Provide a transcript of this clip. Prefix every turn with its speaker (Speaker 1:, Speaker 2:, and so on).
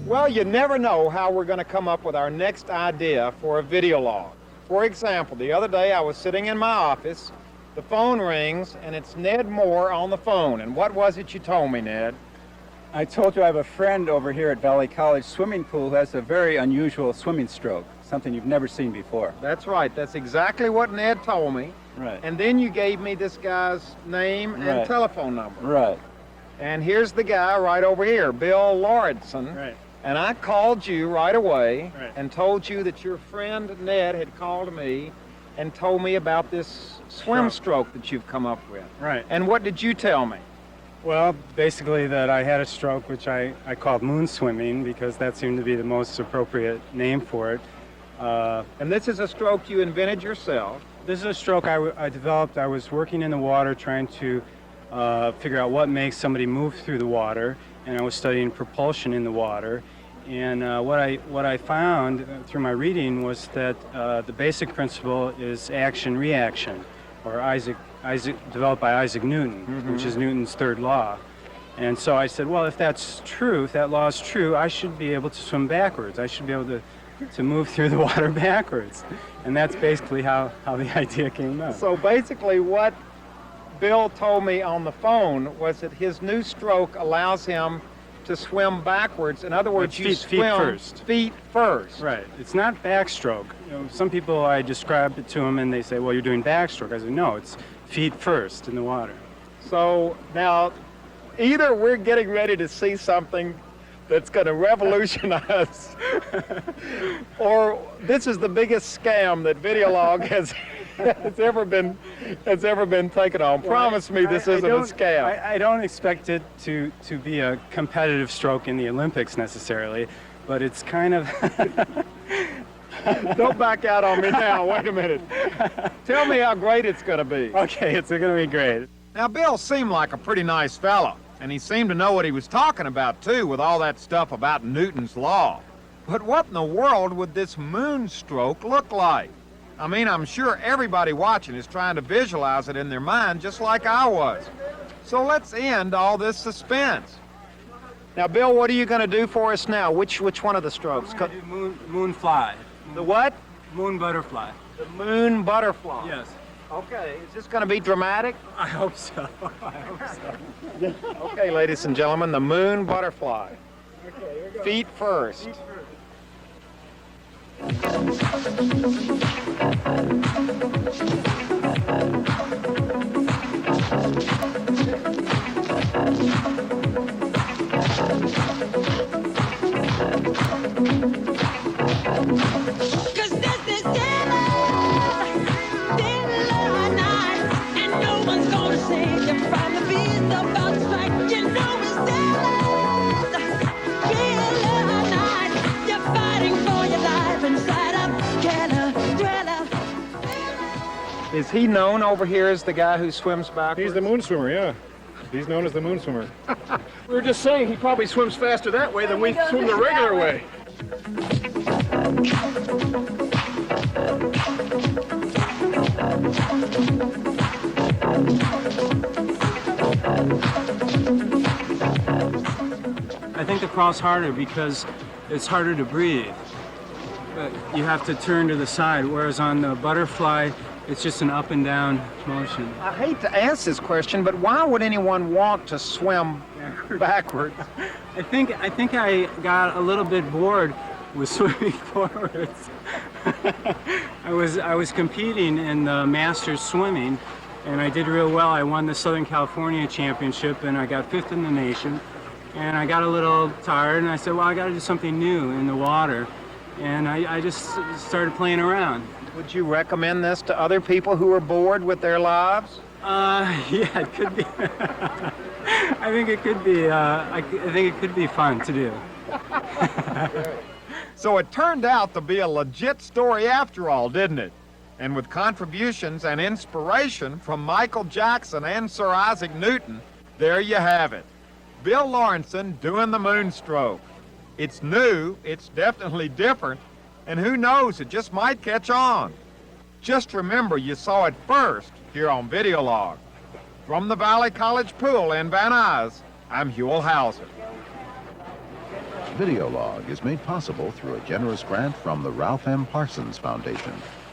Speaker 1: Well, you never know how we're going to come up with our next idea for a video log. For example, the other day I was sitting in my office, the phone rings, and it's Ned Moore on the phone. And what was it you told me, Ned?
Speaker 2: I told you I have a friend over here at Valley College swimming pool who has a very unusual swimming stroke, something you've never seen before.
Speaker 1: That's right. That's exactly what Ned told me.
Speaker 2: Right.
Speaker 1: And then you gave me this guy's name and
Speaker 2: Right.
Speaker 1: telephone number.
Speaker 2: Right.
Speaker 1: And here's the guy right over here, Bill Lauritsen.
Speaker 2: Right.
Speaker 1: And I called you right away
Speaker 2: Right.
Speaker 1: and told you that your friend Ned had called me and told me about this swim stroke that you've come up with.
Speaker 2: Right.
Speaker 1: And what did you tell me?
Speaker 3: Well, basically that I had a stroke, which I called moon swimming because that seemed to be the most appropriate name for it.
Speaker 1: And this is a stroke you invented yourself.
Speaker 3: This is a stroke I developed. I was working in the water trying to figure out what makes somebody move through the water, and I was studying propulsion in the water. And what I found through my reading was that the basic principle is action-reaction, or developed by Isaac Newton, which is Newton's third law. And so I said, well, if that's true, if that law is true, I should be able to swim backwards. I should be able to move through the water backwards. And that's basically how the idea came up.
Speaker 1: So basically what Bill told me on the phone was that his new stroke allows him to swim backwards. In other words, you
Speaker 3: feet
Speaker 1: swim
Speaker 3: first.
Speaker 1: feet first.
Speaker 3: Right. It's not backstroke. You know, some people, I described it to them and they say, well, you're doing backstroke. I said, no, it's feet first in the water.
Speaker 1: So now, either we're getting ready to see something that's going to revolutionize, or this is the biggest scam that Videolog has ever been taken on.
Speaker 3: Well,
Speaker 1: Promise me this isn't a scam.
Speaker 3: I don't expect it to be a competitive stroke in the Olympics necessarily, but it's kind of...
Speaker 1: Don't back out on me now. Wait a minute. Tell me how great it's going to be.
Speaker 3: Okay, it's going to be great.
Speaker 1: Now, Bill seemed like a pretty nice fellow, and he seemed to know what he was talking about, too, with all that stuff about Newton's law. But what in the world would this moon stroke look like? I mean, I'm sure everybody watching is trying to visualize it in their mind just like I was. So let's end all this suspense. Now, Bill, what are you going to do for us now? Which one of the strokes?
Speaker 3: I'm going to do moon fly.
Speaker 1: The what?
Speaker 3: Moon butterfly.
Speaker 1: The moon butterfly.
Speaker 3: Yes.
Speaker 1: Okay, is this going to be dramatic?
Speaker 3: I hope so. I hope so.
Speaker 1: Okay, ladies and gentlemen, the moon butterfly.
Speaker 3: Okay, here we go.
Speaker 1: Feet first.
Speaker 3: Feet first.
Speaker 1: Is he known over here as the guy who swims backwards?
Speaker 4: He's the moon swimmer, yeah. He's known as the moon swimmer. We were just saying he probably swims faster that way than we swim the regular way.
Speaker 3: I think the crawl's harder because it's harder to breathe. You have to turn to the side, whereas on the butterfly, it's just an up and down motion.
Speaker 1: I hate to ask this question, but why would anyone want to swim backwards?
Speaker 3: I think I got a little bit bored with swimming forwards. I was competing in the Masters swimming, and I did real well. I won the Southern California Championship, and I got 5th in the nation. And I got a little tired, and I said, well, I got to do something new in the water. And I just started playing around.
Speaker 1: Would you recommend this to other people who are bored with their lives?
Speaker 3: Yeah, it could be. I think it could be. I think it could be fun to do.
Speaker 1: So it turned out to be a legit story after all, didn't it? And with contributions and inspiration from Michael Jackson and Sir Isaac Newton, there you have it. Bill Lauritsen doing the moonstroke. It's new, it's definitely different, and who knows, it just might catch on. Just remember you saw it first here on Videolog. From the Valley College Pool in Van Nuys, I'm Huell Hauser.
Speaker 5: Video Log is made possible through a generous grant from the Ralph M. Parsons Foundation.